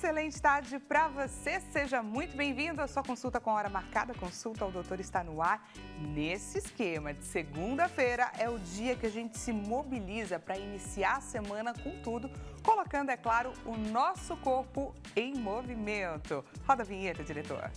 Excelente tarde para você, seja muito bem-vindo à sua consulta com hora marcada. A consulta ao doutor está no ar. Nesse esquema de segunda-feira é o dia que a gente se mobiliza para iniciar a semana com tudo, colocando, é claro, o nosso corpo em movimento. Roda a vinheta, diretor.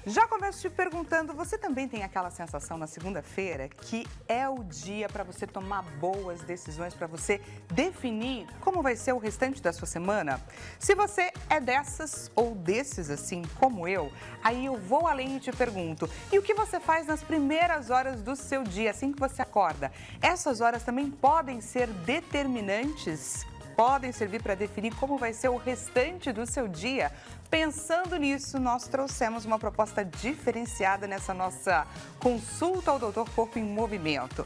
Já começo te perguntando, você também tem aquela sensação na segunda-feira que é o dia para você tomar boas decisões, para você definir como vai ser o restante da sua semana? Se você é dessas ou desses assim como eu, aí eu vou além e te pergunto, e o que você faz nas primeiras horas do seu dia, assim que você acorda? Essas horas também podem ser determinantes? Podem servir para definir como vai ser o restante do seu dia? Pensando nisso, nós trouxemos uma proposta diferenciada nessa nossa consulta ao Doutor Corpo em Movimento.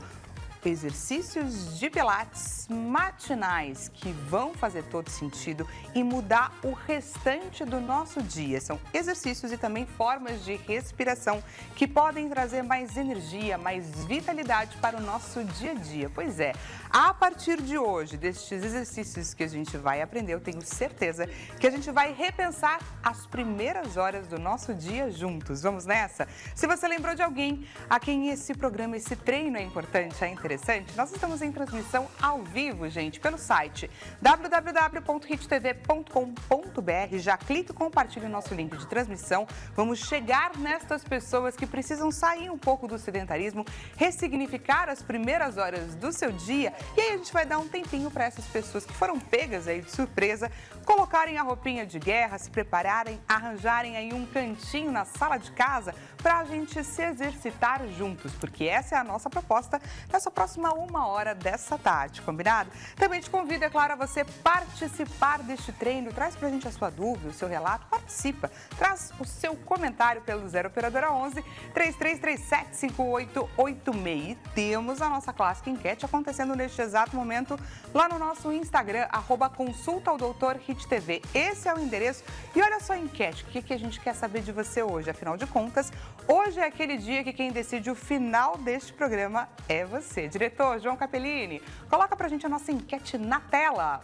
Exercícios de pilates matinais que vão fazer todo sentido e mudar o restante do nosso dia. São exercícios e também formas de respiração que podem trazer mais energia, mais vitalidade para o nosso dia a dia. Pois é, a partir de hoje, destes exercícios que a gente vai aprender, eu tenho certeza que a gente vai repensar as primeiras horas do nosso dia juntos. Vamos nessa? Se você lembrou de alguém a quem esse programa, esse treino é importante, é interessante, nós estamos em transmissão ao vivo, gente, pelo site www.hittv.com.br. Já clique e compartilhe o nosso link de transmissão. Vamos chegar nestas pessoas que precisam sair um pouco do sedentarismo, ressignificar as primeiras horas do seu dia. E aí a gente vai dar um tempinho para essas pessoas que foram pegas aí de surpresa, colocarem a roupinha de guerra, se prepararem, arranjarem aí um cantinho na sala de casa para a gente se exercitar juntos, porque essa é a nossa proposta nessa próxima uma hora dessa tarde, combinado? Também te convido, é claro, a você participar deste treino. Traz pra gente a sua dúvida, o seu relato, participa. Traz o seu comentário pelo 0 Operadora 11 3337 5886. E temos a nossa clássica enquete acontecendo neste exato momento lá no nosso Instagram, @consulta ao Doutor Hit TV. Esse é o endereço. E olha só a enquete, o que a gente quer saber de você hoje? Afinal de contas, hoje é aquele dia que quem decide o final deste programa é você. Diretor João Capellini, coloca pra gente a nossa enquete na tela.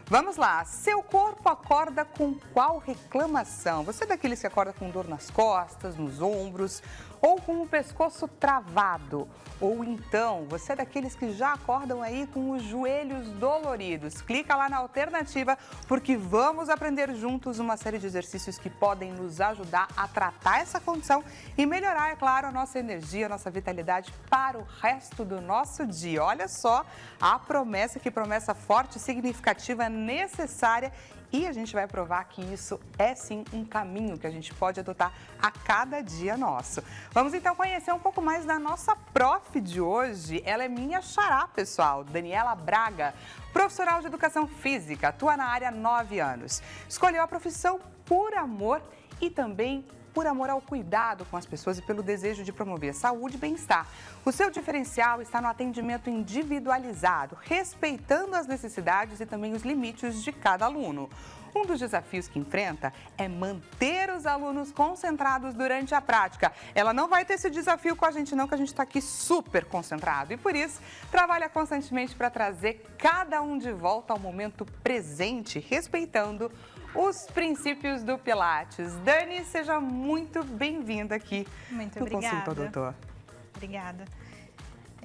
Vamos lá, seu corpo acorda com qual reclamação? Você é daqueles que acorda com dor nas costas, nos ombros ou com o pescoço travado? Ou então, você é daqueles que já acordam aí com os joelhos doloridos? Clica lá na alternativa, porque vamos aprender juntos uma série de exercícios que podem nos ajudar a tratar essa condição e melhorar, é claro, a nossa energia, a nossa vitalidade para o resto do nosso dia. Olha só a promessa, que promessa forte, significativa, necessária, e a gente vai provar que isso é sim um caminho que a gente pode adotar a cada dia nosso. Vamos então conhecer um pouco mais da nossa prof de hoje. Ela é minha xará, pessoal, Daniela Braga, profissional de educação física, atua na área há 9 anos. Escolheu a profissão por amor e também por amor ao cuidado com as pessoas e pelo desejo de promover saúde e bem-estar. O seu diferencial está no atendimento individualizado, respeitando as necessidades e também os limites de cada aluno. Um dos desafios que enfrenta é manter os alunos concentrados durante a prática. Ela não vai ter esse desafio com a gente não, que a gente está aqui super concentrado. E por isso, trabalha constantemente para trazer cada um de volta ao momento presente, respeitando os princípios do Pilates. Dani, seja muito bem-vinda aqui no Consulta ao Doutor. Obrigada.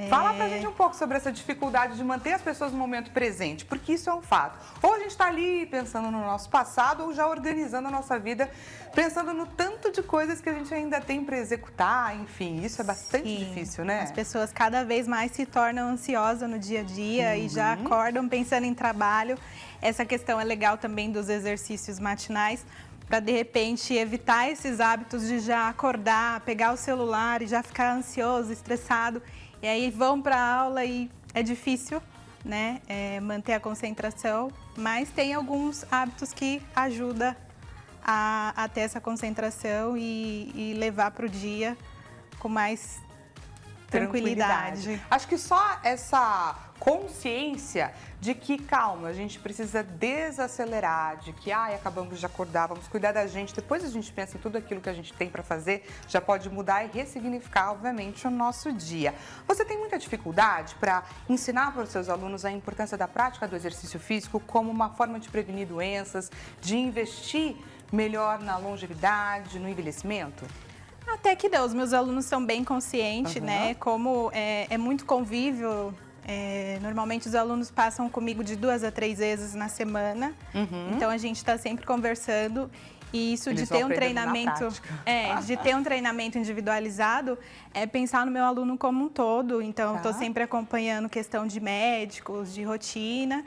Fala pra gente um pouco sobre essa dificuldade de manter as pessoas no momento presente, porque isso é um fato. Ou a gente está ali pensando no nosso passado, ou já organizando a nossa vida, pensando no tanto de coisas que a gente ainda tem para executar, enfim, isso é bastante difícil, né? As pessoas cada vez mais se tornam ansiosas no dia a dia e já acordam pensando em trabalho. Essa questão é legal também dos exercícios matinais, para de repente evitar esses hábitos de já acordar, pegar o celular e já ficar ansioso, estressado. E aí vão para a aula e é difícil, né, manter a concentração, mas tem alguns hábitos que ajudam a ter essa concentração e levar para o dia com mais tranquilidade. Acho que só essa consciência de que, calma, a gente precisa desacelerar, de que, acabamos de acordar, vamos cuidar da gente, depois a gente pensa em tudo aquilo que a gente tem para fazer, já pode mudar e ressignificar, obviamente, o nosso dia. Você tem muita dificuldade para ensinar para os seus alunos a importância da prática do exercício físico como uma forma de prevenir doenças, de investir melhor na longevidade, no envelhecimento? Até que não, os meus alunos são bem conscientes, né? Como é muito convívio, normalmente os alunos passam comigo de 2 a 3 vezes na semana. Então a gente está sempre conversando. E isso de ter um treinamento, de ter um treinamento individualizado, é pensar no meu aluno como um todo. Então, estou sempre acompanhando questão de médicos, de rotina.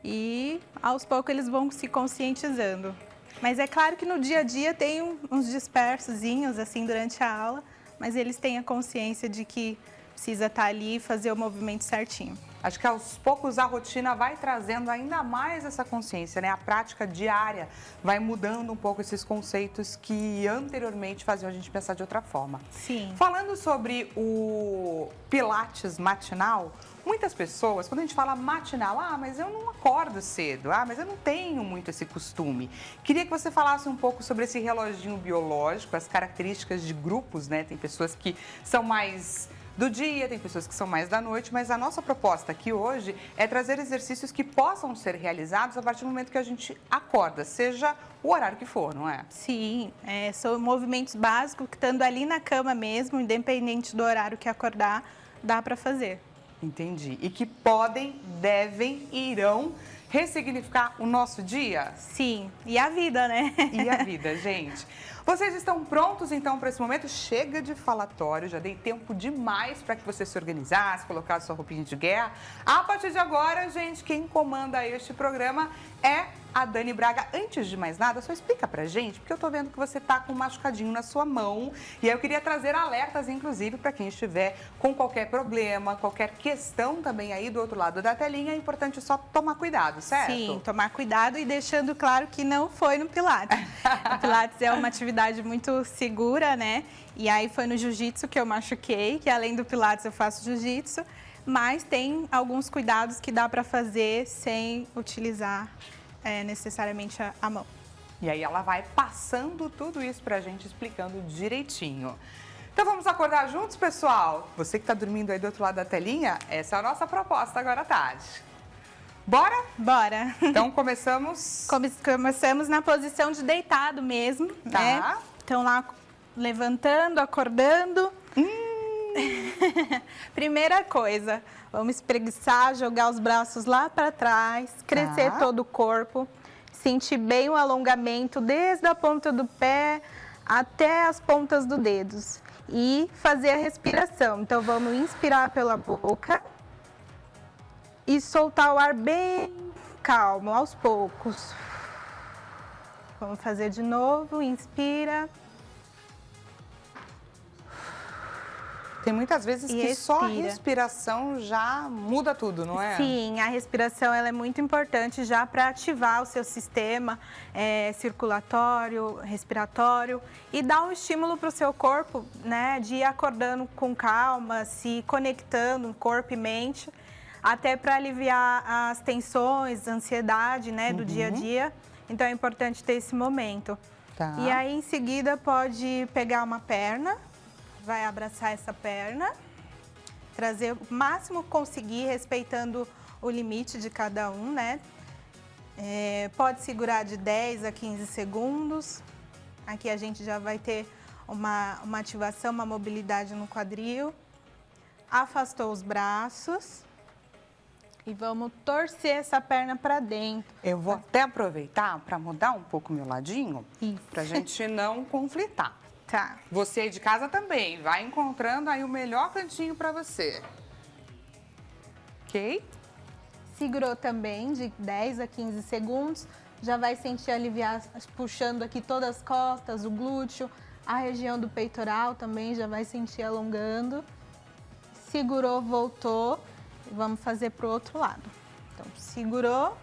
E aos poucos eles vão se conscientizando. Mas é claro que no dia a dia tem uns dispersozinhos, assim, durante a aula, mas eles têm a consciência de que precisa estar ali e fazer o movimento certinho. Acho que aos poucos a rotina vai trazendo ainda mais essa consciência, né? A prática diária vai mudando um pouco esses conceitos que anteriormente faziam a gente pensar de outra forma. Sim. Falando sobre o Pilates matinal, muitas pessoas, quando a gente fala matinal, mas eu não acordo cedo, mas eu não tenho muito esse costume. Queria que você falasse um pouco sobre esse reloginho biológico, as características de grupos, né? Tem pessoas que são mais do dia, tem pessoas que são mais da noite, mas a nossa proposta aqui hoje é trazer exercícios que possam ser realizados a partir do momento que a gente acorda, seja o horário que for, não é? Sim, são movimentos básicos que estando ali na cama mesmo, independente do horário que acordar, dá para fazer. Entendi. E que podem, devem e irão ressignificar o nosso dia? Sim, e a vida, né? E a vida, gente. Vocês estão prontos, então, para esse momento? Chega de falatório, já dei tempo demais para que você se organizasse, colocasse sua roupinha de guerra. A partir de agora, gente, quem comanda este programa é a Dani Braga. Antes de mais nada, só explica pra gente, porque eu tô vendo que você tá com um machucadinho na sua mão. E aí eu queria trazer alertas, inclusive, para quem estiver com qualquer problema, qualquer questão também aí do outro lado da telinha. É importante só tomar cuidado, certo? Sim, tomar cuidado e deixando claro que não foi no Pilates. O Pilates é uma atividade muito segura, né? E aí foi no jiu-jitsu que eu machuquei, que além do Pilates eu faço jiu-jitsu. Mas tem alguns cuidados que dá para fazer sem utilizar necessariamente a mão. E aí ela vai passando tudo isso pra gente, explicando direitinho. Então vamos acordar juntos, pessoal? Você que tá dormindo aí do outro lado da telinha, essa é a nossa proposta agora à tarde. Bora? Bora! Então começamos... Começamos na posição de deitado mesmo, tá, né? Então lá levantando, acordando. Primeira coisa, vamos espreguiçar, jogar os braços lá para trás, crescer todo o corpo, sentir bem o alongamento desde a ponta do pé até as pontas dos dedos e fazer a respiração. Então vamos inspirar pela boca e soltar o ar bem calmo, aos poucos. Vamos fazer de novo, inspira. Tem muitas vezes que só a respiração já muda tudo, não é? Sim, a respiração ela é muito importante já para ativar o seu sistema circulatório, respiratório e dar um estímulo para o seu corpo, né, de ir acordando com calma, se conectando corpo e mente, até para aliviar as tensões, a ansiedade, né, do dia a dia. Então é importante ter esse momento. Tá. E aí em seguida pode pegar uma perna. Vai abraçar essa perna, trazer o máximo que conseguir, respeitando o limite de cada um, né? Pode segurar de 10 a 15 segundos. Aqui a gente já vai ter uma ativação, uma mobilidade no quadril. Afastou os braços. E vamos torcer essa perna para dentro. Eu vou até aproveitar para mudar um pouco o meu ladinho, para a gente não conflitar. Tá. Você aí de casa também, vai encontrando aí o melhor cantinho para você. Ok? Segurou também de 10 a 15 segundos. Já vai sentir aliviar, puxando aqui todas as costas, o glúteo, a região do peitoral também já vai sentir alongando. Segurou, voltou. Vamos fazer pro outro lado. Então, segurou.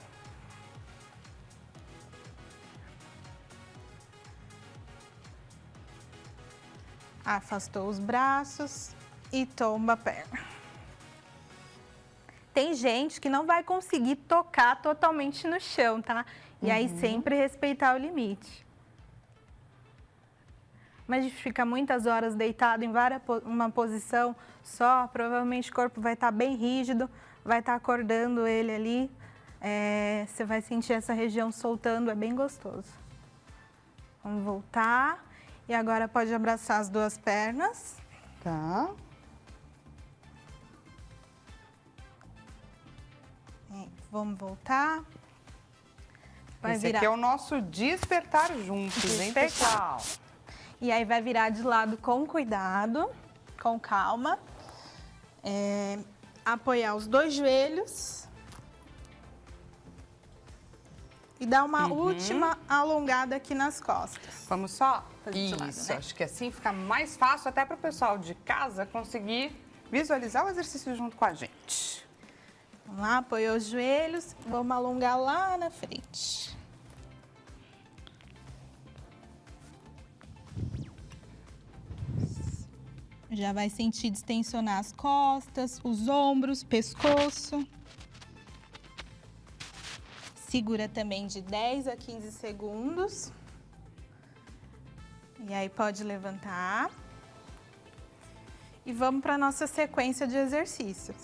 Afastou os braços, e tomba a perna. Tem gente que não vai conseguir tocar totalmente no chão, tá? E aí sempre respeitar o limite. Mas a gente fica muitas horas deitado em uma posição só, provavelmente o corpo vai estar bem rígido, vai estar acordando ele ali. Você vai sentir essa região soltando, é bem gostoso. Vamos voltar. E agora pode abraçar as duas pernas. Tá. Vamos voltar. Esse aqui é o nosso despertar juntos, hein, pessoal? E aí vai virar de lado com cuidado, com calma. Apoiar os dois joelhos. E dar uma última alongada aqui nas costas. Vamos só fazer de lado, isso, né? acho que assim fica mais fácil até para o pessoal de casa conseguir visualizar o exercício junto com a gente. Vamos lá, apoiou os joelhos, vamos alongar lá na frente. Já vai sentir distensionar as costas, os ombros, pescoço. Segura também de 10 a 15 segundos. E aí pode levantar. E vamos para a nossa sequência de exercícios.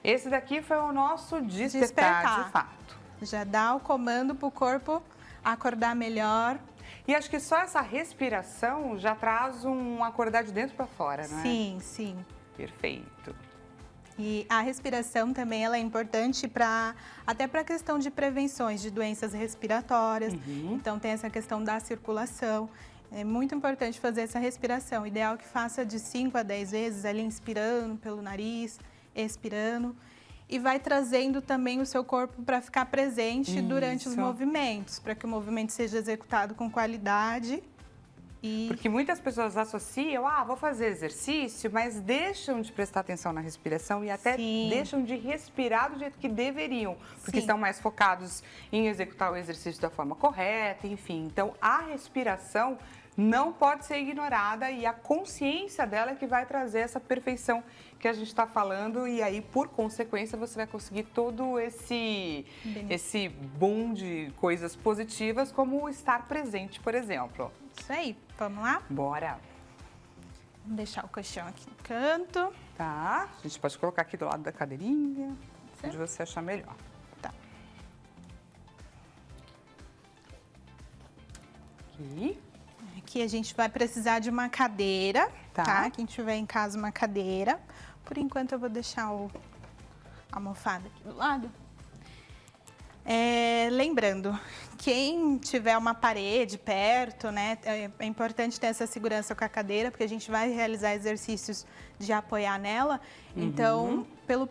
Esse daqui foi o nosso despertar de fato. Já dá o comando para o corpo acordar melhor. E acho que só essa respiração já traz um acordar de dentro para fora, não é? Sim, sim. Perfeito. E a respiração também ela é importante até para a questão de prevenções de doenças respiratórias. Então tem essa questão da circulação. É muito importante fazer essa respiração. Ideal que faça de 5 a 10 vezes, ali inspirando pelo nariz, expirando. E vai trazendo também o seu corpo para ficar presente durante os movimentos, para que o movimento seja executado com qualidade. Porque muitas pessoas associam, vou fazer exercício, mas deixam de prestar atenção na respiração e até deixam de respirar do jeito que deveriam, porque estão mais focados em executar o exercício da forma correta, enfim. Então, a respiração não pode ser ignorada e a consciência dela é que vai trazer essa perfeição que a gente está falando e aí, por consequência, você vai conseguir todo esse boom de coisas positivas, como o estar presente, por exemplo. Isso aí, vamos lá? Bora! Vamos deixar o colchão aqui no canto. Tá, a gente pode colocar aqui do lado da cadeirinha, onde você achar melhor. Tá. Aqui. Aqui a gente vai precisar de uma cadeira, tá? Quem tiver em casa uma cadeira. Por enquanto eu vou deixar a almofada aqui do lado. Lembrando, quem tiver uma parede perto, né, é importante ter essa segurança com a cadeira, porque a gente vai realizar exercícios de apoiar nela. Então, pela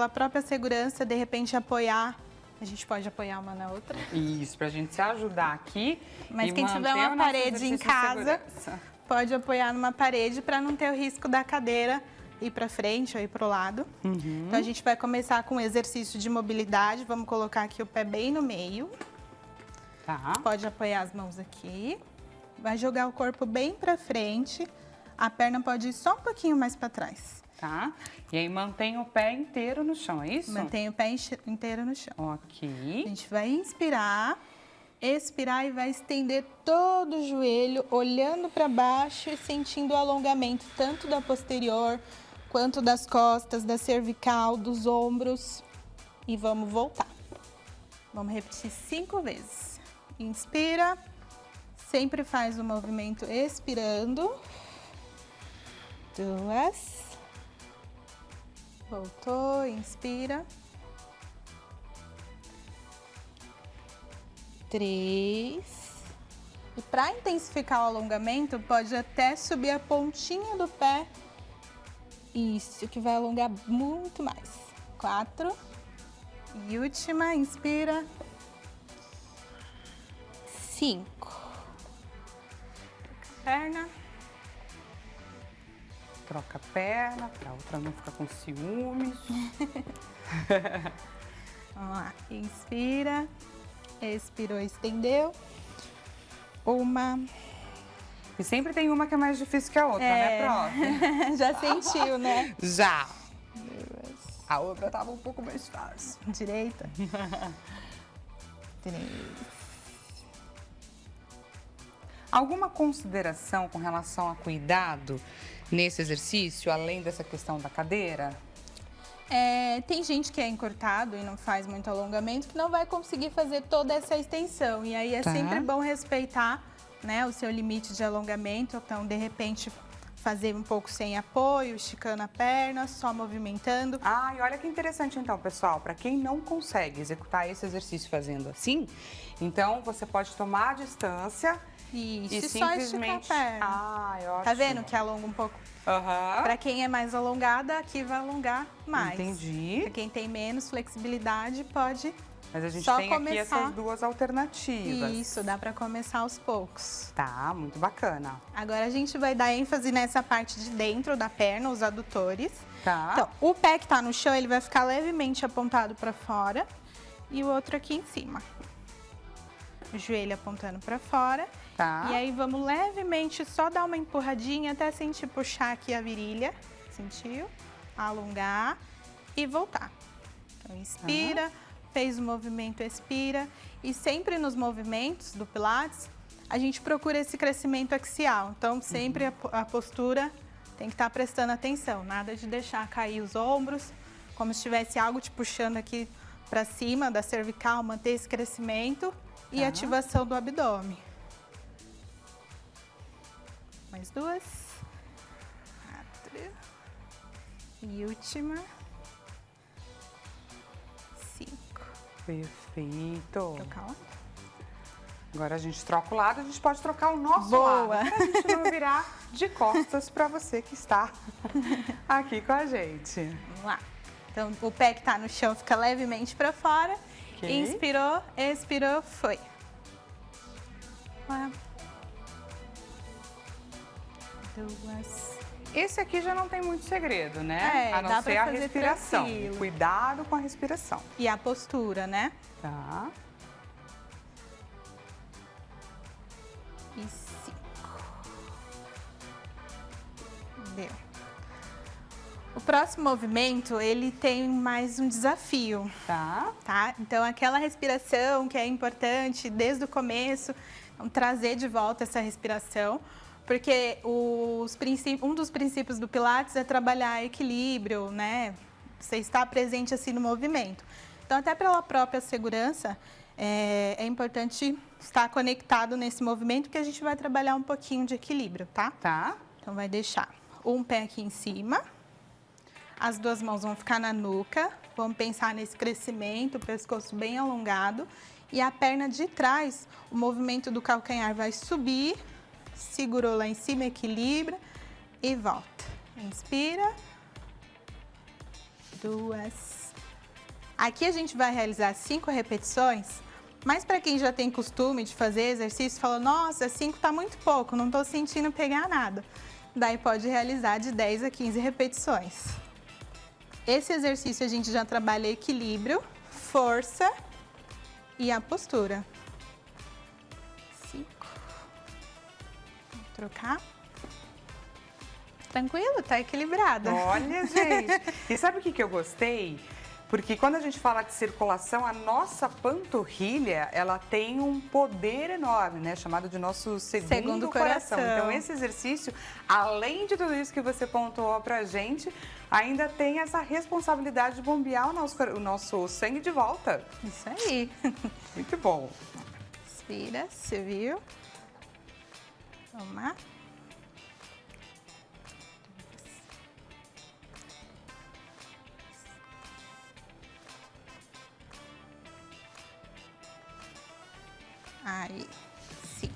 própria segurança, de repente apoiar, a gente pode apoiar uma na outra. Isso, pra gente se ajudar aqui. Mas quem tiver uma parede em casa, pode apoiar numa parede para não ter o risco da cadeira ir para frente ou ir para o lado. Então, a gente vai começar com um exercício de mobilidade. Vamos colocar aqui o pé bem no meio. Tá. Pode apoiar as mãos aqui. Vai jogar o corpo bem para frente. A perna pode ir só um pouquinho mais para trás. Tá. E aí, mantém o pé inteiro no chão, é isso? Mantém o pé inteiro no chão. Ok. A gente vai inspirar, expirar e vai estender todo o joelho, olhando para baixo e sentindo o alongamento tanto da posterior, quanto das costas, da cervical, dos ombros. E vamos voltar. Vamos repetir 5 vezes. Inspira, sempre faz o movimento expirando. 2. Voltou, inspira. 3. E para intensificar o alongamento, pode até subir a pontinha do pé. Isso, que vai alongar muito mais. 4. E última, inspira. 5. Perna. Troca a perna, para a outra não ficar com ciúmes. Vamos lá, inspira. Expirou, estendeu. 1, E sempre tem uma que é mais difícil que a outra, né, prof? Já sentiu, né? Já. A outra tava um pouco mais fácil. Direita. Direita. Alguma consideração com relação a cuidado nesse exercício, além dessa questão da cadeira? Tem gente que é encurtado e não faz muito alongamento, que não vai conseguir fazer toda essa extensão. E aí é sempre bom respeitar, né, o seu limite de alongamento. Então, de repente, fazer um pouco sem apoio, esticando a perna, só movimentando. Ah, e olha que interessante então, pessoal, para quem não consegue executar esse exercício fazendo assim, então você pode tomar a distância E só simplesmente... esticar a perna. Ah, é ótimo. Tá vendo que alonga um pouco? Para quem é mais alongada, aqui vai alongar mais. Entendi. Para quem tem menos flexibilidade, pode Mas a gente só tem começar. aqui essas duas alternativas. Isso, dá para começar aos poucos. Tá, muito bacana. Agora a gente vai dar ênfase nessa parte de dentro da perna, os adutores. Tá. Então, o pé que tá no chão, ele vai ficar levemente apontado para fora e o outro aqui em cima. O joelho apontando para fora. Tá. E aí vamos levemente só dar uma empurradinha até sentir puxar aqui a virilha. Sentiu? Alongar e voltar. Então, inspira, fez o movimento, expira. E sempre nos movimentos do Pilates, a gente procura esse crescimento axial. Então, sempre a postura tem que estar prestando atenção. Nada de deixar cair os ombros, como se tivesse algo te puxando aqui para cima da cervical, manter esse crescimento e ativação do abdômen. Mais duas. 4. E última. 5. Perfeito. Trocar um. Agora a gente troca o lado, a gente pode trocar o nosso Boa. lado. Pra gente não virar de costas para você que está aqui com a gente. Vamos lá. Então, o pé que tá no chão fica levemente para fora. Ok. Inspirou, expirou, foi. Uma. Duas. Esse aqui já não tem muito segredo, né? A não dá ser pra a fazer respiração. tranquilo. Cuidado com a respiração. E a postura, né? Tá. E 5. Deu. O próximo movimento, ele tem mais um desafio, Tá. Então, aquela respiração que é importante desde o começo, vamos trazer de volta essa respiração, porque um dos princípios do Pilates é trabalhar equilíbrio, né? Você está presente assim no movimento. Então, até pela própria segurança, é importante estar conectado nesse movimento, que a gente vai trabalhar um pouquinho de equilíbrio, tá? Tá. Então, vai deixar um pé aqui em cima, as duas mãos vão ficar na nuca, vamos pensar nesse crescimento, o pescoço bem alongado, e a perna de trás, o movimento do calcanhar vai subir, segurou lá em cima, equilibra e volta. Inspira. 2. Aqui a gente vai realizar 5 repetições, mas para quem já tem costume de fazer exercício, fala, nossa, 5 tá muito pouco, não tô sentindo pegar nada. Daí pode realizar de 10 a 15 repetições. Esse exercício a gente já trabalha equilíbrio, força e a postura. 5. Vamos trocar. Tranquilo? Tá equilibrada. Olha, gente. E sabe o que eu gostei? Porque quando a gente fala de circulação, a nossa panturrilha, ela tem um poder enorme, né? Chamado de nosso segundo coração. Então, esse exercício, além de tudo isso que você pontuou pra gente, ainda tem essa responsabilidade de bombear o nosso sangue de volta. Isso aí. Muito bom. Inspira, você viu? Vamos lá. Aí, 5.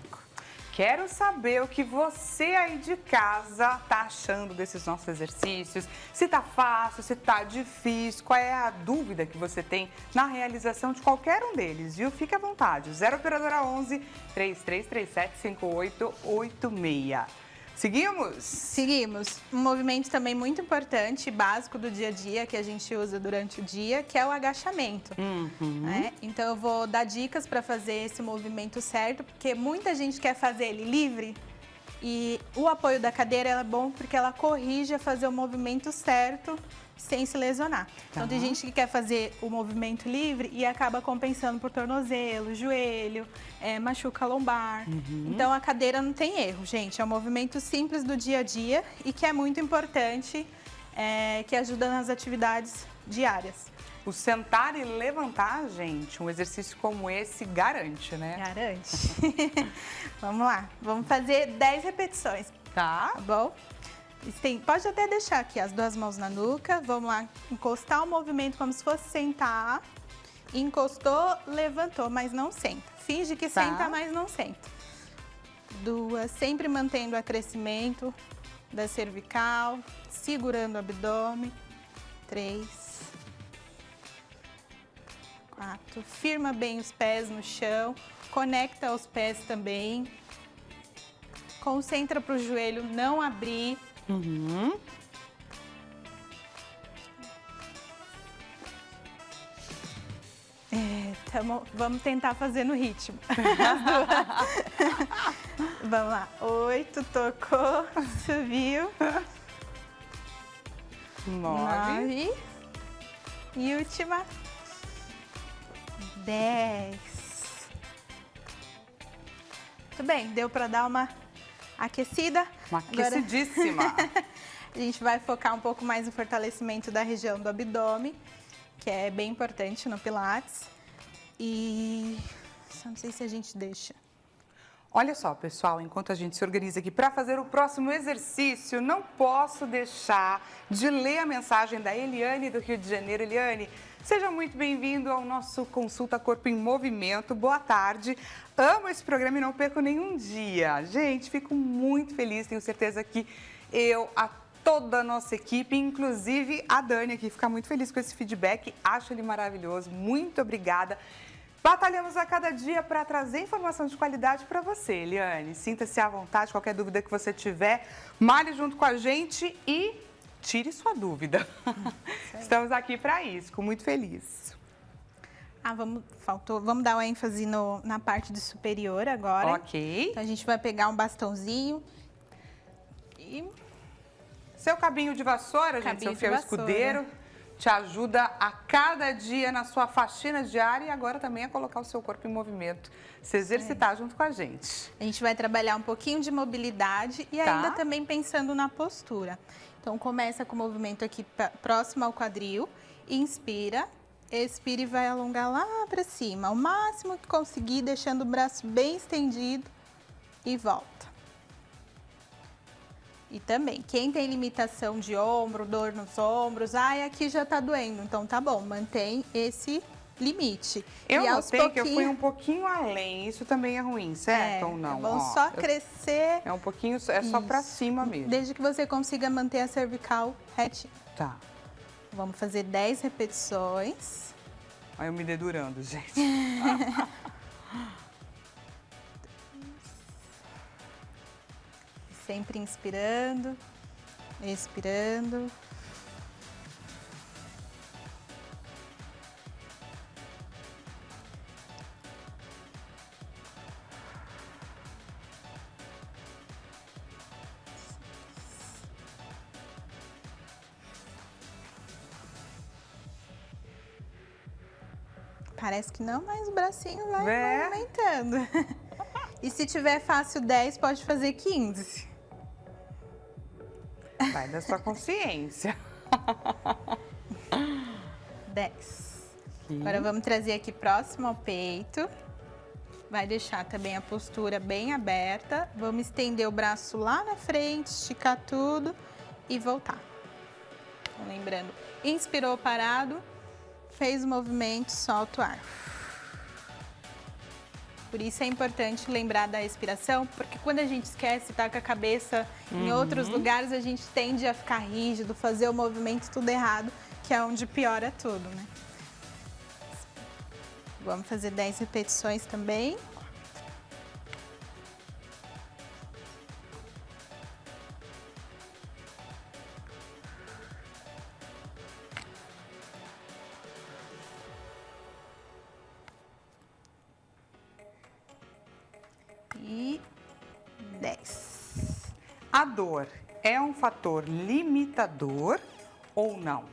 Quero saber o que você aí de casa tá achando desses nossos exercícios. Se tá fácil, se tá difícil, qual é a dúvida que você tem na realização de qualquer um deles, viu? Fique à vontade. 0 operadora 11 3337 5886. Seguimos? Seguimos. Um movimento também muito importante, básico do dia a dia, que a gente usa durante o dia, que é o agachamento. Né? Então, eu vou dar dicas para fazer esse movimento certo, porque muita gente quer fazer ele livre, E o apoio da cadeira é bom porque ela corrige a fazer o movimento certo sem se lesionar. Então, tem gente que quer fazer o movimento livre e acaba compensando por tornozelo, joelho, machuca a lombar. Então, a cadeira não tem erro, gente. É um movimento simples do dia a dia e que é muito importante, que ajuda nas atividades diárias. O sentar e levantar, gente, um exercício como esse garante, né? Garante. Vamos lá, vamos fazer 10 repetições, Tá. tá bom? Pode até deixar aqui as duas mãos na nuca. Vamos lá, encostar o movimento como se fosse sentar. Encostou, levantou, mas não senta. Finge que senta, mas não senta. 2, sempre mantendo o acrescimento da cervical, segurando o abdômen. 3, 4, firma bem os pés no chão, conecta os pés também. Concentra para o joelho não abrir. Vamos tentar fazer no ritmo. Vamos lá. 8, tocou, subiu. 9. E última. 10. Muito bem, deu para dar uma aquecida. Uma aquecidíssima. Agora, a gente vai focar um pouco mais no fortalecimento da região do abdômen, que é bem importante no Pilates. E só não sei se a gente deixa. Olha só, pessoal, enquanto a gente se organiza aqui para fazer o próximo exercício, não posso deixar de ler a mensagem da Eliane do Rio de Janeiro. Eliane, seja muito bem-vindo ao nosso Consulta Corpo em Movimento. Boa tarde. Amo esse programa e não perco nenhum dia. Gente, fico muito feliz, tenho certeza que toda a nossa equipe, inclusive a Dani aqui, fica muito feliz com esse feedback. Acho ele maravilhoso. Muito obrigada. Batalhamos a cada dia para trazer informação de qualidade para você, Eliane. Sinta-se à vontade, qualquer dúvida que você tiver, malhe junto com a gente e tire sua dúvida. Estamos aqui para isso, fico muito feliz. Vamos dar uma ênfase na parte de superior agora. Ok. Então, a gente vai pegar um bastãozinho e... Seu cabinho de vassoura, gente, seu fiel escudeiro, te ajuda a cada dia na sua faxina diária e agora também a colocar o seu corpo em movimento, se exercitar junto com a gente. A gente vai trabalhar um pouquinho de mobilidade e ainda também pensando na postura. Então, começa com o movimento aqui próximo ao quadril, inspira, expira e vai alongar lá para cima, o máximo que conseguir, deixando o braço bem estendido e volta. E também, quem tem limitação de ombro, dor nos ombros, aqui já tá doendo, então tá bom, mantém esse limite. Eu notei que eu fui um pouquinho além, isso também é ruim, certo ou não? Vamos só crescer. É um pouquinho, é só pra cima mesmo. Desde que você consiga manter a cervical retinha. Tá. Vamos fazer 10 repetições. Olha eu me dedurando, gente. Sempre inspirando, expirando. Parece que não, mas o bracinho vai movimentando. E se tiver fácil 10, pode fazer 15. Vai da sua consciência. 10. Agora vamos trazer aqui próximo ao peito. Vai deixar também a postura bem aberta. Vamos estender o braço lá na frente, esticar tudo e voltar. Então, lembrando, inspirou parado, fez o movimento, solta o ar. Por isso é importante lembrar da expiração, porque quando a gente esquece, tá com a cabeça em outros lugares, a gente tende a ficar rígido, fazer o movimento tudo errado, que é onde piora tudo, né? Vamos fazer 10 repetições também. E 10. A dor é um fator limitador ou não?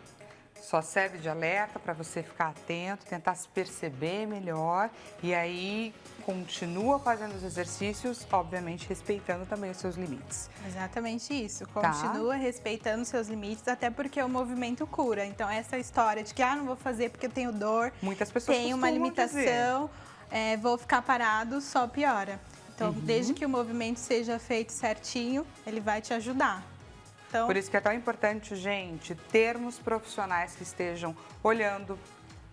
Só serve de alerta para você ficar atento, tentar se perceber melhor e aí continua fazendo os exercícios, obviamente respeitando também os seus limites. Exatamente isso. Continua respeitando seus limites, até porque o movimento cura. Então, essa história de que não vou fazer porque eu tenho dor, muitas pessoas tenho uma limitação, vou ficar parado, só piora. Então, desde que o movimento seja feito certinho, ele vai te ajudar. Então, por isso que é tão importante, gente, termos profissionais que estejam olhando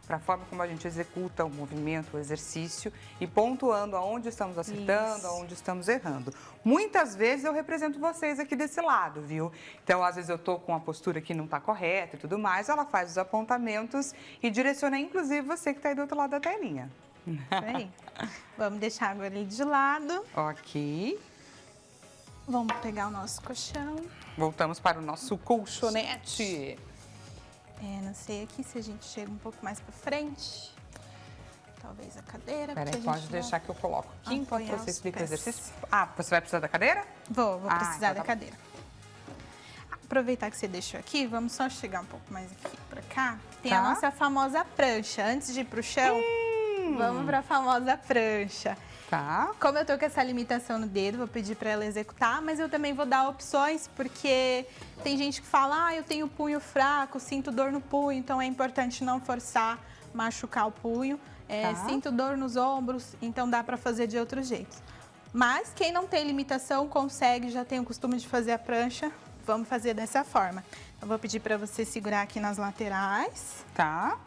para a forma como a gente executa o movimento, o exercício e pontuando aonde estamos acertando, aonde estamos errando. Muitas vezes eu represento vocês aqui desse lado, viu? Então, às vezes eu estou com a postura que não está correta e tudo mais, ela faz os apontamentos e direciona, inclusive, você que está aí do outro lado da telinha. Isso aí. Vamos deixar agora ele de lado. Ok. Vamos pegar o nosso colchão. Voltamos para o nosso colchonete. Não sei aqui se a gente chega um pouco mais para frente. Talvez a cadeira. Peraí, pode deixar que eu coloco aqui enquanto você explica o pés. exercício. Ah, você vai precisar da cadeira? Vou precisar então da cadeira. Aproveitar que você deixou aqui, vamos só chegar um pouco mais aqui para cá. Tem a nossa famosa prancha. Antes de ir pro chão, vamos para a famosa prancha. Tá. Como eu tô com essa limitação no dedo, vou pedir para ela executar, mas eu também vou dar opções, porque tem gente que fala, eu tenho punho fraco, sinto dor no punho, então é importante não forçar, machucar o punho. Sinto dor nos ombros, então dá para fazer de outros jeitos. Mas quem não tem limitação, consegue, já tem o costume de fazer a prancha, vamos fazer dessa forma. Eu vou pedir para você segurar aqui nas laterais. Tá.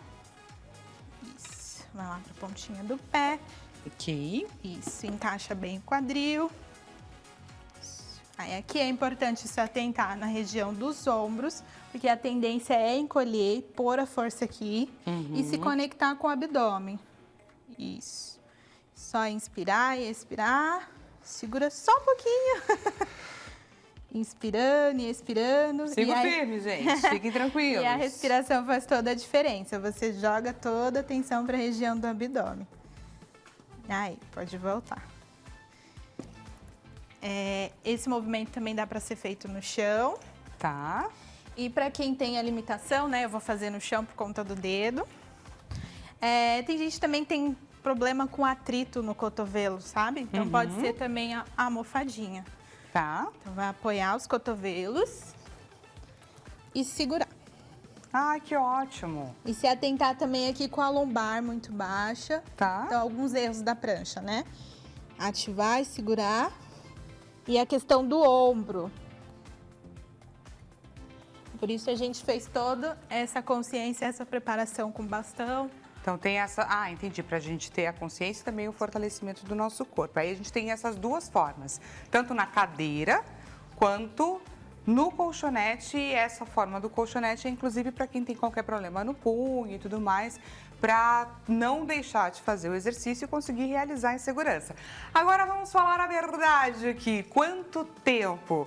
Isso, vai lá para a pontinha do pé. Ok. Isso, encaixa bem o quadril. Isso. Aí aqui é importante se atentar na região dos ombros, porque a tendência é encolher, pôr a força aqui e se conectar com o abdômen. Isso. Só inspirar e expirar. Segura só um pouquinho. Inspirando e expirando. Siga firme, gente. Fiquem tranquilos. E a respiração faz toda a diferença. Você joga toda a atenção para a região do abdômen. Aí, pode voltar. Esse movimento também dá para ser feito no chão. Tá. E para quem tem a limitação, eu vou fazer no chão por conta do dedo. Tem gente que também tem problema com atrito no cotovelo, sabe? Então pode ser também a almofadinha. Tá. Então vai apoiar os cotovelos e segurar. Ai, que ótimo. E se atentar também aqui com a lombar muito baixa. Tá. Então, alguns erros da prancha, né? Ativar e segurar. E a questão do ombro. Por isso a gente fez toda essa consciência, essa preparação com bastão. Então tem essa... Ah, entendi. Pra gente ter a consciência e também o fortalecimento do nosso corpo. Aí a gente tem essas duas formas. Tanto na cadeira, quanto... no colchonete, essa forma do colchonete é inclusive para quem tem qualquer problema no punho e tudo mais, para não deixar de fazer o exercício e conseguir realizar em segurança. Agora vamos falar a verdade aqui. Quanto tempo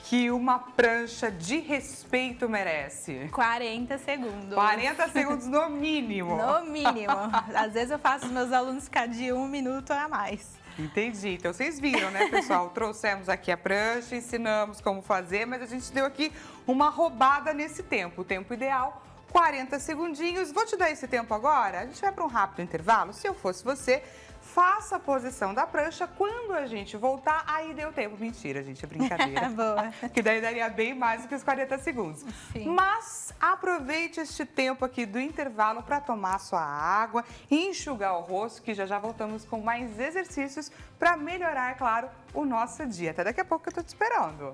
que uma prancha de respeito merece? 40 segundos. 40 segundos no mínimo. No mínimo. Às vezes eu faço os meus alunos ficar de 1 minuto a mais. Entendi. Então, vocês viram, né, pessoal? Trouxemos aqui a prancha, ensinamos como fazer, mas a gente deu aqui uma roubada nesse tempo. O tempo ideal, 40 segundinhos. Vou te dar esse tempo agora. A gente vai para um rápido intervalo. Se eu fosse você, faça a posição da prancha. Quando a gente voltar, aí deu tempo. Mentira, gente, é brincadeira. Boa. Que daí daria bem mais do que os 40 segundos. Sim. Mas aproveite este tempo aqui do intervalo para tomar sua água e enxugar o rosto, que já já voltamos com mais exercícios para melhorar, é claro, o nosso dia. Até daqui a pouco que eu tô te esperando.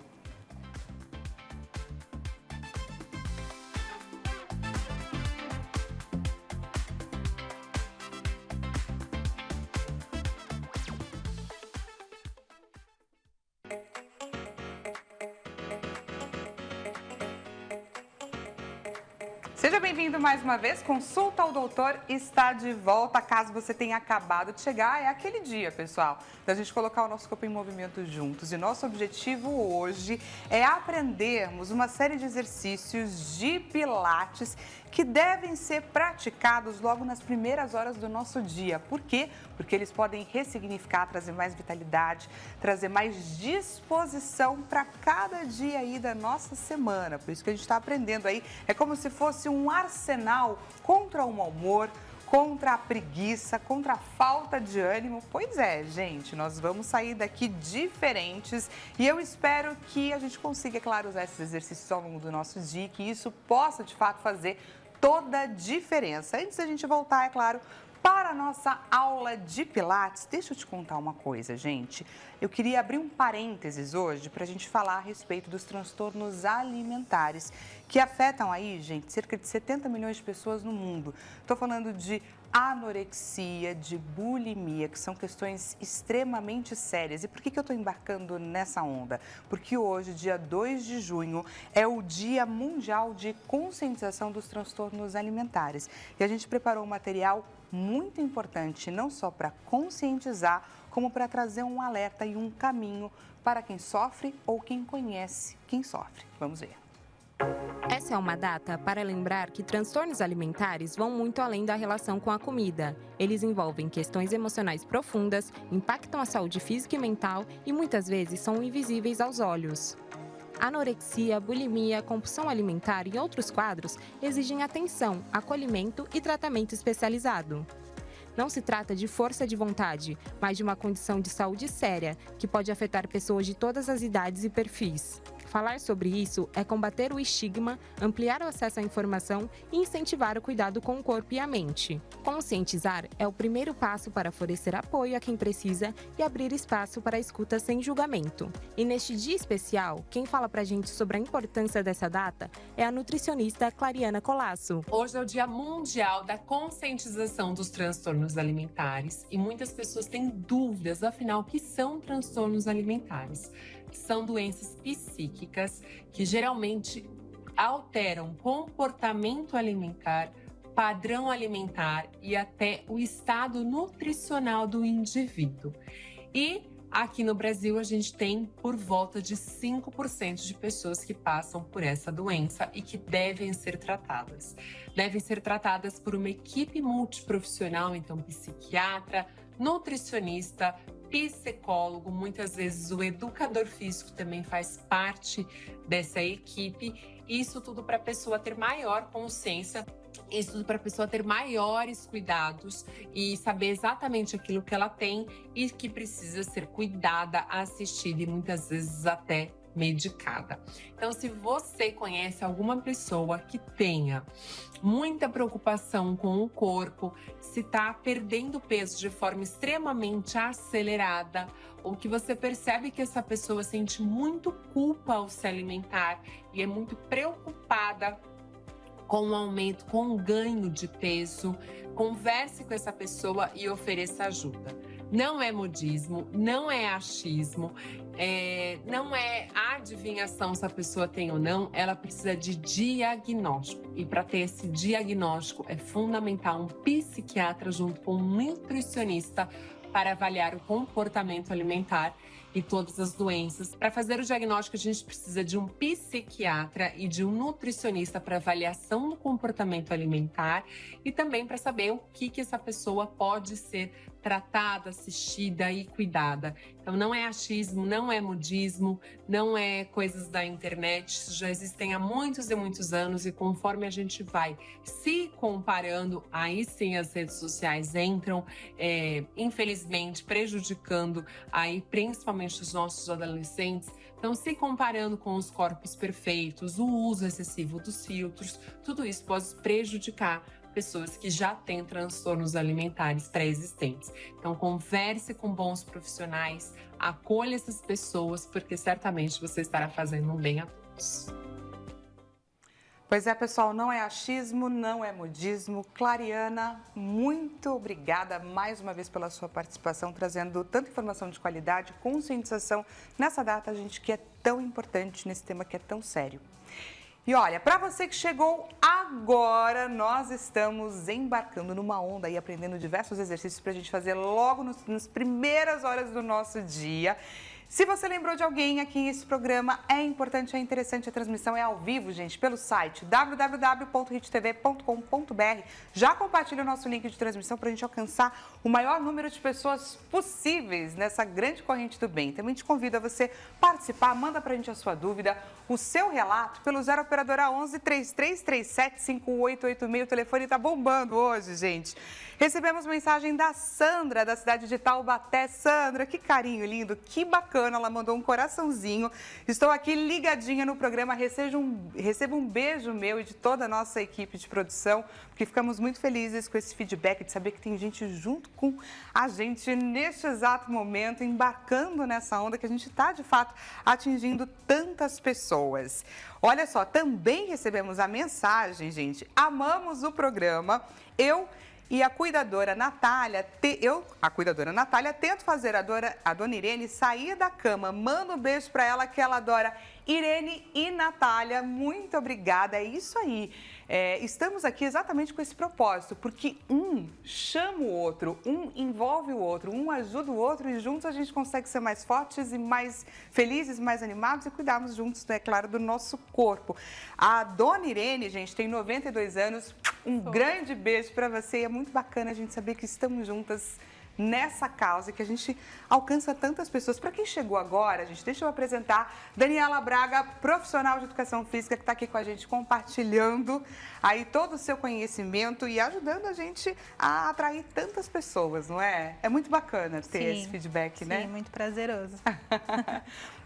Seja bem-vindo mais uma vez. Consulta ao Doutor está de volta. Caso você tenha acabado de chegar, é aquele dia, pessoal, da gente colocar o nosso corpo em movimento juntos. E nosso objetivo hoje é aprendermos uma série de exercícios de pilates que devem ser praticados logo nas primeiras horas do nosso dia. Por quê? Porque eles podem ressignificar, trazer mais vitalidade, trazer mais disposição para cada dia aí da nossa semana. Por isso que a gente está aprendendo aí. É como se fosse um arsenal contra o mau humor, contra a preguiça, contra a falta de ânimo. Pois é, gente, nós vamos sair daqui diferentes e eu espero que a gente consiga, é claro, usar esses exercícios ao longo do nosso dia e que isso possa, de fato, fazer toda a diferença. Antes da gente voltar, é claro, para a nossa aula de Pilates, deixa eu te contar uma coisa, gente. Eu queria abrir um parênteses hoje para a gente falar a respeito dos transtornos alimentares que afetam aí, gente, cerca de 70 milhões de pessoas no mundo. Estou falando de anorexia, de bulimia, que são questões extremamente sérias. E por que eu estou embarcando nessa onda? Porque hoje, dia 2 de junho, é o Dia Mundial de Conscientização dos Transtornos Alimentares. E a gente preparou um material muito importante, não só para conscientizar, como para trazer um alerta e um caminho para quem sofre ou quem conhece quem sofre. Vamos ver. Essa é uma data para lembrar que transtornos alimentares vão muito além da relação com a comida. Eles envolvem questões emocionais profundas, impactam a saúde física e mental e muitas vezes são invisíveis aos olhos. Anorexia, bulimia, compulsão alimentar e outros quadros exigem atenção, acolhimento e tratamento especializado. Não se trata de força de vontade, mas de uma condição de saúde séria que pode afetar pessoas de todas as idades e perfis. Falar sobre isso é combater o estigma, ampliar o acesso à informação e incentivar o cuidado com o corpo e a mente. Conscientizar é o primeiro passo para oferecer apoio a quem precisa e abrir espaço para a escuta sem julgamento. E neste dia especial, quem fala pra gente sobre a importância dessa data é a nutricionista Clariana Colasso. Hoje é o Dia Mundial da Conscientização dos Transtornos Alimentares e muitas pessoas têm dúvidas, afinal, o que são transtornos alimentares? São doenças psíquicas que geralmente alteram comportamento alimentar, padrão alimentar e até o estado nutricional do indivíduo. E aqui no Brasil a gente tem por volta de 5% de pessoas que passam por essa doença e que devem ser tratadas. Devem ser tratadas por uma equipe multiprofissional, então psiquiatra, nutricionista, psicólogo, muitas vezes o educador físico também faz parte dessa equipe. Isso tudo para a pessoa ter maior consciência, isso tudo para a pessoa ter maiores cuidados e saber exatamente aquilo que ela tem e que precisa ser cuidada, assistida e muitas vezes até medicada. Então, se você conhece alguma pessoa que tenha muita preocupação com o corpo, se está perdendo peso de forma extremamente acelerada, ou que você percebe que essa pessoa sente muito culpa ao se alimentar e é muito preocupada com o aumento, com o ganho de peso, converse com essa pessoa e ofereça ajuda. Não é modismo, não é achismo, não é adivinhação se a pessoa tem ou não, ela precisa de diagnóstico. E para ter esse diagnóstico é fundamental um psiquiatra junto com um nutricionista para avaliar o comportamento alimentar e todas as doenças. Para fazer o diagnóstico, a gente precisa de um psiquiatra e de um nutricionista para avaliação do comportamento alimentar e também para saber o que essa pessoa pode ser tratada, assistida e cuidada. Então, não é achismo, não é modismo, não é coisas da internet. Isso já existem há muitos e muitos anos e conforme a gente vai se comparando, aí sim as redes sociais entram, infelizmente, prejudicando aí principalmente os nossos adolescentes. Então, se comparando com os corpos perfeitos, o uso excessivo dos filtros, tudo isso pode prejudicar pessoas que já têm transtornos alimentares pré-existentes. Então, converse com bons profissionais, acolha essas pessoas, porque certamente você estará fazendo um bem a todos. Pois é, pessoal, não é achismo, não é modismo. Clariana, muito obrigada mais uma vez pela sua participação, trazendo tanta informação de qualidade, conscientização nessa data, gente, que é tão importante, nesse tema que é tão sério. E olha, para você que chegou agora, nós estamos embarcando numa onda e aprendendo diversos exercícios para a gente fazer logo nas primeiras horas do nosso dia. Se você lembrou de alguém aqui, esse programa é importante, é interessante, a transmissão é ao vivo, gente, pelo site www.hittv.com.br. Já compartilha o nosso link de transmissão para a gente alcançar o maior número de pessoas possíveis nessa grande corrente do bem. Também te convido a você participar, manda para a gente a sua dúvida, o seu relato pelo 0 operadora 11 3337 5886. O telefone está bombando hoje, gente. Recebemos mensagem da Sandra, da cidade de Taubaté. Sandra, que carinho lindo, que bacana, ela mandou um coraçãozinho. Estou aqui ligadinha no programa, receba um beijo meu e de toda a nossa equipe de produção, porque ficamos muito felizes com esse feedback, de saber que tem gente junto com a gente neste exato momento, embarcando nessa onda que a gente está, de fato, atingindo tantas pessoas. Olha só, também recebemos a mensagem, gente, amamos o programa, e a cuidadora Natália, tento fazer a dona Irene sair da cama. Manda um beijo para ela que ela adora. Irene e Natália, muito obrigada. É isso aí. Estamos aqui exatamente com esse propósito, porque um chama o outro, um envolve o outro, um ajuda o outro e juntos a gente consegue ser mais fortes e mais felizes, mais animados e cuidarmos juntos, é claro, do nosso corpo. A dona Irene, gente, tem 92 anos. Um grande beijo para você. É muito bacana a gente saber que estamos juntas nessa causa, que a gente alcança tantas pessoas. Para quem chegou agora, gente, deixa eu apresentar Daniela Braga, profissional de educação física, que está aqui com a gente compartilhando aí todo o seu conhecimento e ajudando a gente a atrair tantas pessoas, não é? É muito bacana ter esse feedback, né? Sim, muito prazeroso.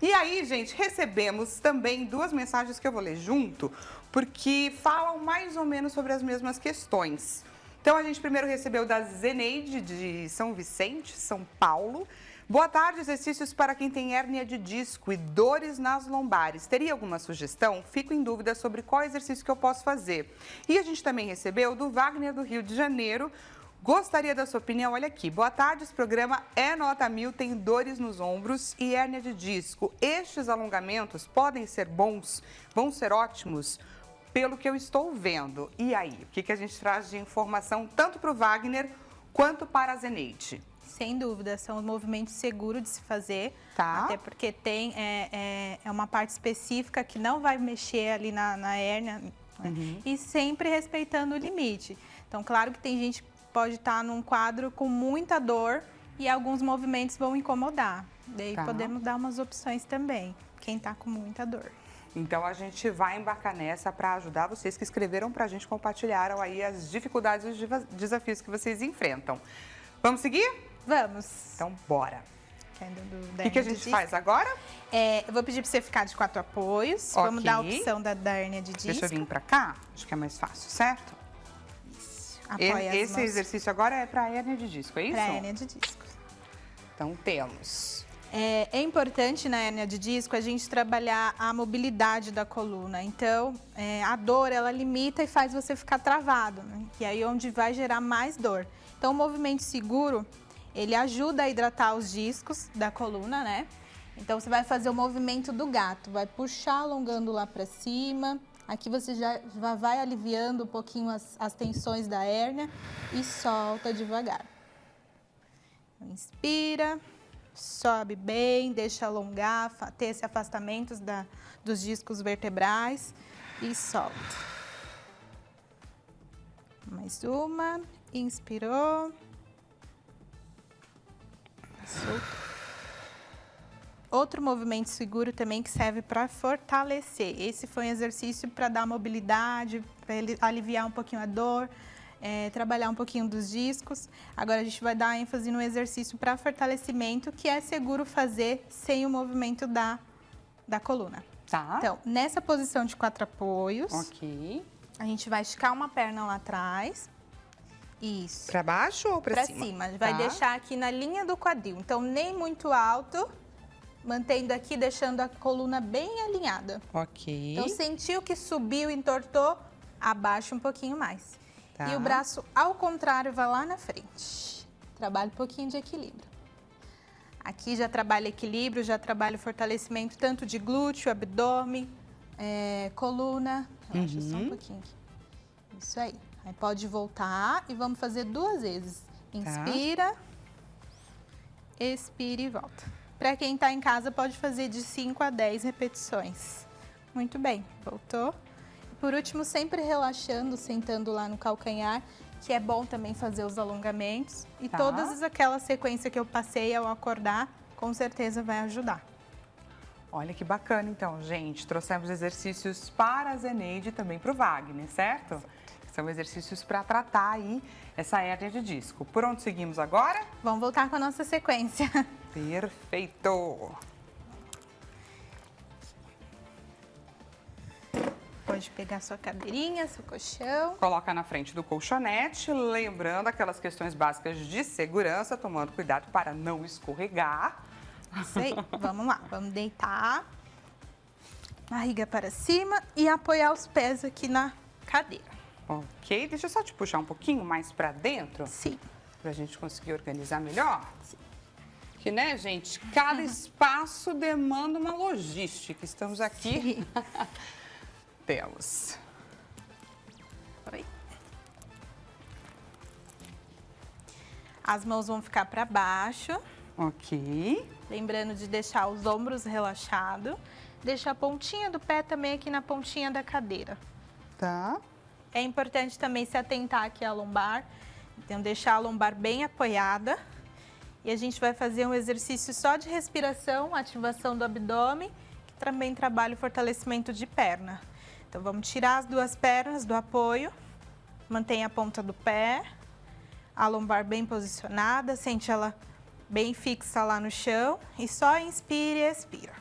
E aí, gente, recebemos também duas mensagens que eu vou ler junto, porque falam mais ou menos sobre as mesmas questões. Então, a gente primeiro recebeu da Zeneide, de São Vicente, São Paulo. Boa tarde, exercícios para quem tem hérnia de disco e dores nas lombares. Teria alguma sugestão? Fico em dúvida sobre qual exercício que eu posso fazer. E a gente também recebeu do Wagner, do Rio de Janeiro. Gostaria da sua opinião, olha aqui. Boa tarde, esse programa é nota 1000, tem dores nos ombros e hérnia de disco. Estes alongamentos podem ser bons, vão ser ótimos? Pelo que eu estou vendo. E aí, o que a gente traz de informação tanto para o Wagner quanto para a Zeneide? Sem dúvida, são um movimento seguro de se fazer, tá? Até porque tem uma parte específica que não vai mexer ali na hérnia, né? E sempre respeitando o limite. Então, claro que tem gente que pode estar num quadro com muita dor e alguns movimentos vão incomodar. Daí podemos dar umas opções também, quem está com muita dor. Então, a gente vai embarcar nessa para ajudar vocês que escreveram para a gente, compartilharam aí as dificuldades e os desafios que vocês enfrentam. Vamos seguir? Vamos. Então, bora. O que a gente faz agora? Eu vou pedir para você ficar de 4 apoios. Okay. Vamos dar a opção da hérnia de disco. Deixa eu vir para cá, acho que é mais fácil, certo? Isso. Apoia Esse exercício agora é para hérnia de disco, é isso? Para hérnia de disco. Então, temos... É importante na hérnia de disco a gente trabalhar a mobilidade da coluna. Então, a dor, ela limita e faz você ficar travado, né? E aí onde vai gerar mais dor. Então, o movimento seguro, ele ajuda a hidratar os discos da coluna, né? Então, você vai fazer o movimento do gato. Vai puxar alongando lá para cima. Aqui você já vai aliviando um pouquinho as tensões da hérnia e solta devagar. Inspira. Sobe bem, deixa alongar, ter esse afastamento dos discos vertebrais e solta. Mais uma, inspirou. Solta. Outro movimento seguro também que serve para fortalecer. Esse foi um exercício para dar mobilidade, para aliviar um pouquinho a dor. Trabalhar um pouquinho dos discos. Agora a gente vai dar ênfase no exercício para fortalecimento, que é seguro fazer sem o movimento da coluna. Tá. Então, nessa posição de 4 apoios, a gente vai esticar uma perna lá atrás. Isso. Para baixo ou para cima? Para cima. Vai deixar aqui na linha do quadril. Então, nem muito alto, mantendo aqui, deixando a coluna bem alinhada. Ok. Então, sentiu que subiu, entortou, abaixa um pouquinho mais. E o braço, ao contrário, vai lá na frente. Trabalha um pouquinho de equilíbrio. Aqui já trabalha equilíbrio, já trabalha fortalecimento tanto de glúteo, abdômen, coluna. Relaxa só um pouquinho aqui. Isso aí. Aí pode voltar e vamos fazer 2 vezes. Inspira, expira e volta. Para quem está em casa, pode fazer de 5 a 10 repetições. Muito bem, voltou. Por último, sempre relaxando, sentando lá no calcanhar, que é bom também fazer os alongamentos. E todas aquelas sequências que eu passei ao acordar, com certeza vai ajudar. Olha que bacana, então, gente. Trouxemos exercícios para a Zeneide e também para o Wagner, certo? São exercícios para tratar aí essa hérnia de disco. Por onde seguimos agora? Vamos voltar com a nossa sequência. Perfeito! Pode pegar sua cadeirinha, seu colchão. Coloca na frente do colchonete, lembrando aquelas questões básicas de segurança, tomando cuidado para não escorregar. Isso aí, vamos lá, vamos deitar, barriga para cima e apoiar os pés aqui na cadeira. Ok, deixa eu só te puxar um pouquinho mais para dentro. Sim. Pra gente conseguir organizar melhor. Sim. Que, né, gente, cada espaço demanda uma logística. Estamos aqui. Temos. Oi. As mãos vão ficar para baixo. Ok. Lembrando de deixar os ombros relaxados. Deixa a pontinha do pé também aqui na pontinha da cadeira. Tá. É importante também se atentar aqui à lombar. Então, deixar a lombar bem apoiada. E a gente vai fazer um exercício só de respiração, ativação do abdômen, que também trabalha o fortalecimento de perna. Então, vamos tirar as duas pernas do apoio. Mantenha a ponta do pé. A lombar bem posicionada, sente ela bem fixa lá no chão e só inspira e expira.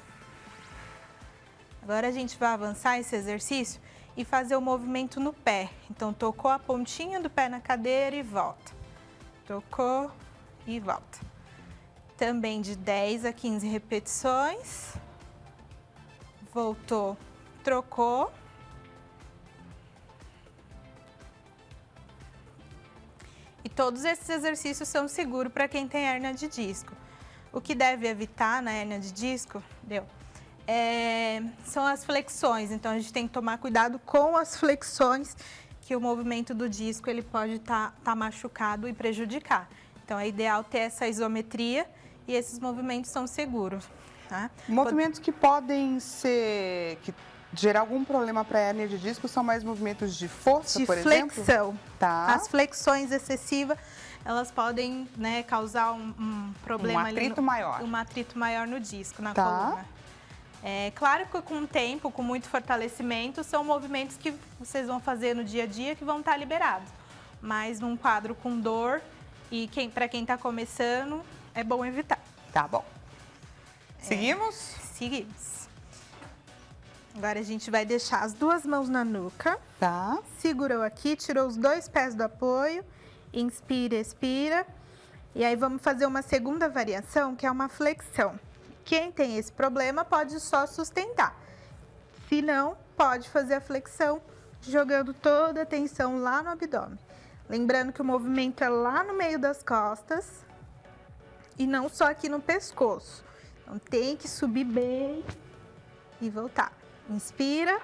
Agora a gente vai avançar esse exercício e fazer o movimento no pé. Então, tocou a pontinha do pé na cadeira e volta. Tocou e volta. Também de 10 a 15 repetições. Voltou, trocou. E todos esses exercícios são seguros para quem tem hérnia de disco. O que deve evitar na hérnia de disco, são as flexões. Então, a gente tem que tomar cuidado com as flexões, que o movimento do disco ele pode tá machucado e prejudicar. Então, é ideal ter essa isometria e esses movimentos são seguros. Tá? Movimentos que podem ser... gerar algum problema para a hérnia de disco são mais movimentos de força, por exemplo? De flexão. Tá. As flexões excessivas, elas podem, né, causar um problema maior. Um atrito maior no disco, na tá. coluna. É claro que com o tempo, com muito fortalecimento, são movimentos que vocês vão fazer no dia a dia que vão estar liberados. Mas num quadro com dor e para quem está começando, é bom evitar. Tá bom. Seguimos? Seguimos. Agora a gente vai deixar as duas mãos na nuca. Tá. Segurou aqui, tirou os dois pés do apoio. Inspira, expira. E aí vamos fazer uma segunda variação, que é uma flexão. Quem tem esse problema pode só sustentar. Se não, pode fazer a flexão jogando toda a tensão lá no abdômen. Lembrando que o movimento é lá no meio das costas e não só aqui no pescoço. Então tem que subir bem e voltar. Inspira.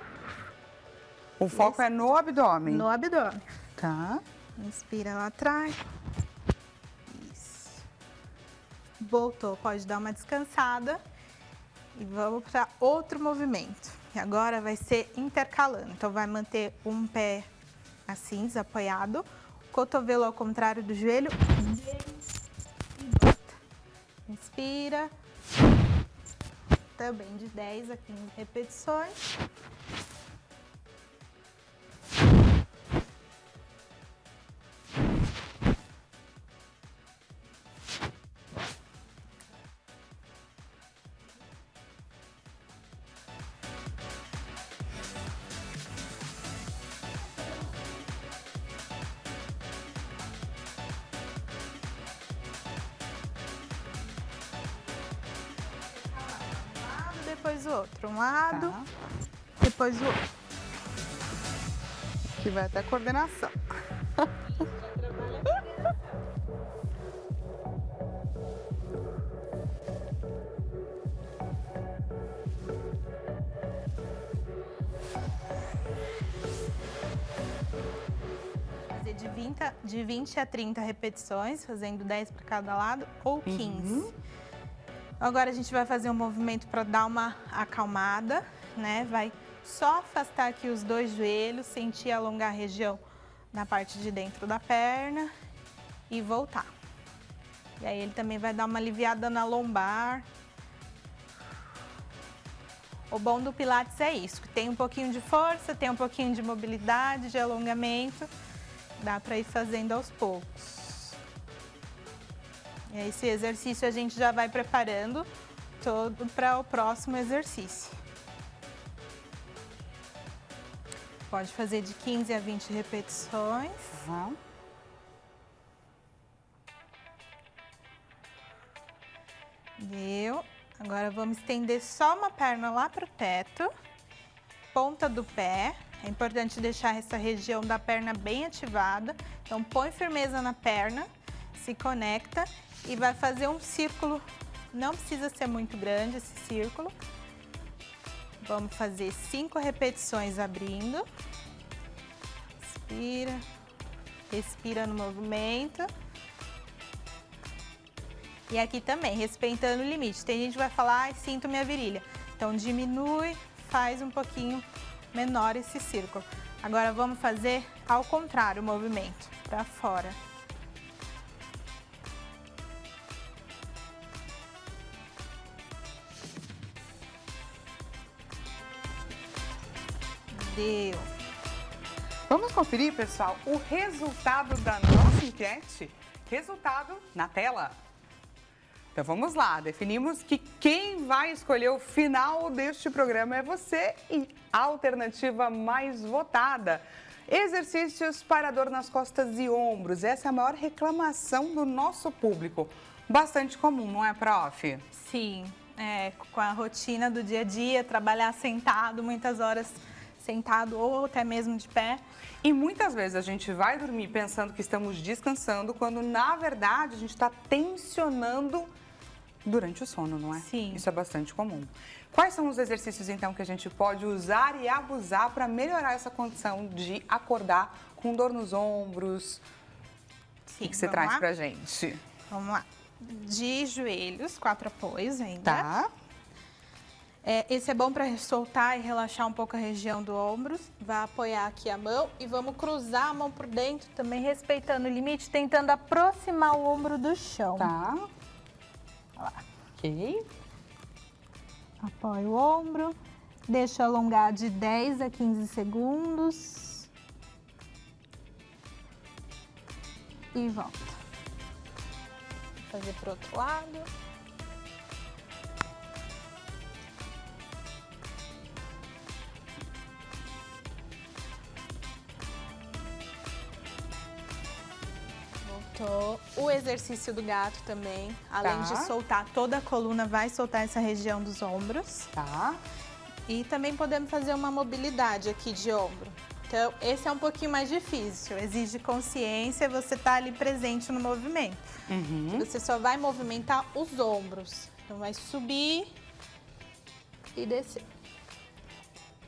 O foco é no abdômen? No abdômen. Tá. Inspira lá atrás. Isso. Voltou, pode dar uma descansada. E vamos para outro movimento. E agora vai ser intercalando. Então, vai manter um pé assim, desapoiado. Cotovelo ao contrário do joelho. E volta. Inspira. Também de 10 a 15 repetições. Depois o outro. Um lado, tá. Depois o outro. Que vai até coordenação. Fazer de 20 a 30 repetições, fazendo 10 para cada lado ou 15. Agora a gente vai fazer um movimento para dar uma acalmada, né? Vai só afastar aqui os dois joelhos, sentir alongar a região na parte de dentro da perna e voltar. E aí ele também vai dar uma aliviada na lombar. O bom do Pilates é isso, que tem um pouquinho de força, tem um pouquinho de mobilidade, de alongamento. Dá para ir fazendo aos poucos. E aí, esse exercício a gente já vai preparando todo para o próximo exercício. Pode fazer de 15 a 20 repetições. Deu. Agora vamos estender só uma perna lá para o teto. Ponta do pé. É importante deixar essa região da perna bem ativada. Então, põe firmeza na perna, se conecta e vai fazer um círculo. Não precisa ser muito grande esse círculo. Vamos fazer 5 repetições abrindo. Respira. Respira no movimento. E aqui também, respeitando o limite. Tem gente que vai falar, ai, sinto minha virilha. Então, diminui, faz um pouquinho menor esse círculo. Agora, vamos fazer ao contrário o movimento, para fora. Deu. Vamos conferir, pessoal, o resultado da nossa enquete? Resultado na tela. Então vamos lá, definimos que quem vai escolher o final deste programa é você e a alternativa mais votada. Exercícios para dor nas costas e ombros. Essa é a maior reclamação do nosso público. Bastante comum, não é, prof? Sim, com a rotina do dia a dia, trabalhar sentado, muitas horas sentado ou até mesmo de pé. E muitas vezes a gente vai dormir pensando que estamos descansando, quando na verdade a gente está tensionando durante o sono, não é? Sim. Isso é bastante comum. Quais são os exercícios, então, que a gente pode usar e abusar para melhorar essa condição de acordar com dor nos ombros? Sim, o que você traz pra gente? Vamos lá. De joelhos, 4 apoios ainda. Tá. Esse é bom para soltar e relaxar um pouco a região do ombro. Vai apoiar aqui a mão e vamos cruzar a mão por dentro, também respeitando o limite, tentando aproximar o ombro do chão. Tá. Lá. Ok. Apoia o ombro, deixa alongar de 10 a 15 segundos. E volta. Vou fazer pro outro lado. O exercício do gato também, além de soltar toda a coluna, vai soltar essa região dos ombros. Tá. E também podemos fazer uma mobilidade aqui de ombro. Então, esse é um pouquinho mais difícil, exige consciência, você tá ali presente no movimento. Você só vai movimentar os ombros. Então, vai subir e descer.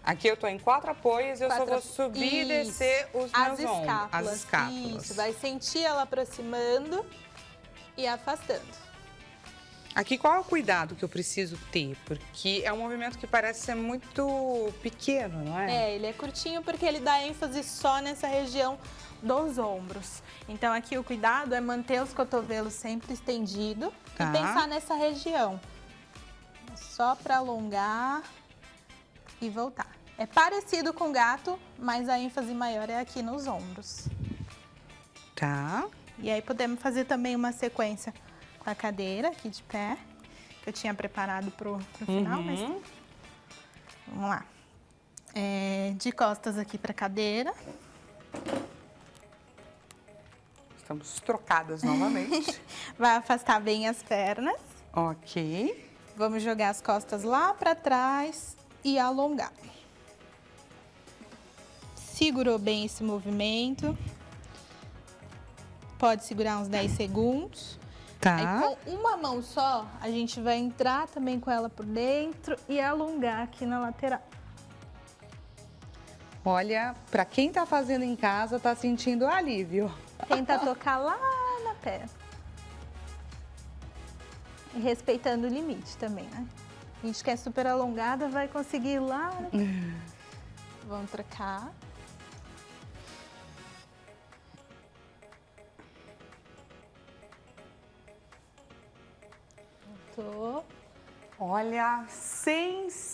Aqui eu tô em 4 apoios, eu só vou subir e descer os meus ombros. As escápulas. Isso, vai sentir ela aproximando e afastando. Aqui, qual é o cuidado que eu preciso ter? Porque é um movimento que parece ser muito pequeno, não é? Ele é curtinho porque ele dá ênfase só nessa região dos ombros. Então, aqui o cuidado é manter os cotovelos sempre estendidos e pensar nessa região. Só para alongar e voltar. É parecido com o gato, mas a ênfase maior é aqui nos ombros. Tá. E aí podemos fazer também uma sequência com a cadeira aqui de pé, que eu tinha preparado pro final, mas vamos lá. De costas aqui para a cadeira. Estamos trocadas novamente. Vai afastar bem as pernas. Ok. Vamos jogar as costas lá para trás e alongar. Segurou bem esse movimento. Pode segurar uns 10 segundos. Tá. Aí, com uma mão só, a gente vai entrar também com ela por dentro e alongar aqui na lateral. Olha, para quem tá fazendo em casa, tá sentindo alívio. Tenta tocar lá na perna. E respeitando o limite também, né? A gente que é super alongada vai conseguir ir lá, né? Vamos trocar. Voltou. Olha, sensacional!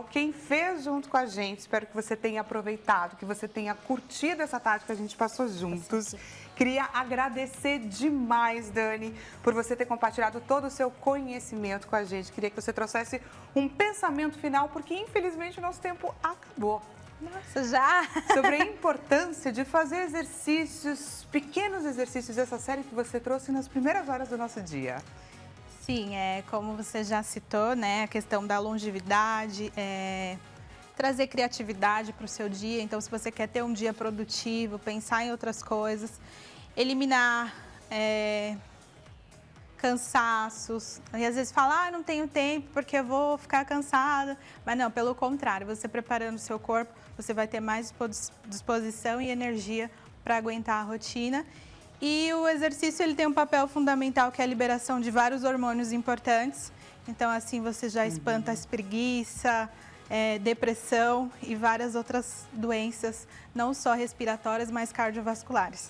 Quem fez junto com a gente, espero que você tenha aproveitado, que você tenha curtido essa tarde que a gente passou juntos. Queria agradecer demais, Dani, por você ter compartilhado todo o seu conhecimento com a gente. Queria que você trouxesse um pensamento final, porque infelizmente o nosso tempo acabou. Nossa, já! Sobre a importância de fazer exercícios, pequenos exercícios dessa série que você trouxe nas primeiras horas do nosso dia. Sim, como você já citou, né, a questão da longevidade, trazer criatividade para o seu dia. Então, se você quer ter um dia produtivo, pensar em outras coisas, eliminar cansaços. E às vezes fala, não tenho tempo porque eu vou ficar cansada. Mas não, pelo contrário, você preparando o seu corpo, você vai ter mais disposição e energia para aguentar a rotina. E o exercício ele tem um papel fundamental, que é a liberação de vários hormônios importantes. Então, assim, você já espanta a preguiça, depressão e várias outras doenças, não só respiratórias, mas cardiovasculares.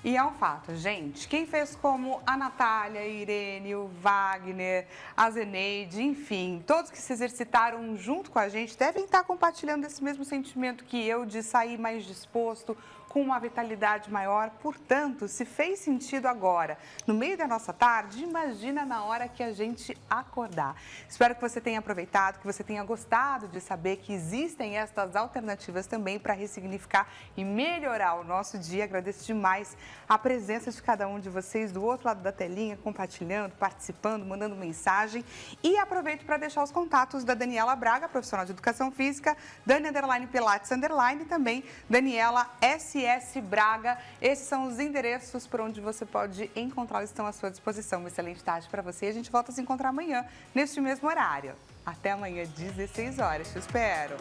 E é um fato, gente, quem fez como a Natália, a Irene, o Wagner, a Zeneide, enfim, todos que se exercitaram junto com a gente devem estar compartilhando esse mesmo sentimento que eu, de sair mais disposto, com uma vitalidade maior. Portanto, se fez sentido agora, no meio da nossa tarde, imagina na hora que a gente acordar. Espero que você tenha aproveitado, que você tenha gostado de saber que existem estas alternativas também para ressignificar e melhorar o nosso dia. Agradeço demais a presença de cada um de vocês do outro lado da telinha, compartilhando, participando, mandando mensagem. E aproveito para deixar os contatos da Daniela Braga, profissional de educação física, Dani_Pilates_ e também Daniela SS Braga. Esses são os endereços por onde você pode encontrá-los, estão à sua disposição. Uma excelente tarde para você. A gente volta a se encontrar amanhã, neste mesmo horário. Até amanhã, 16 horas. Te espero.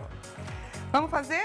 Vamos fazer?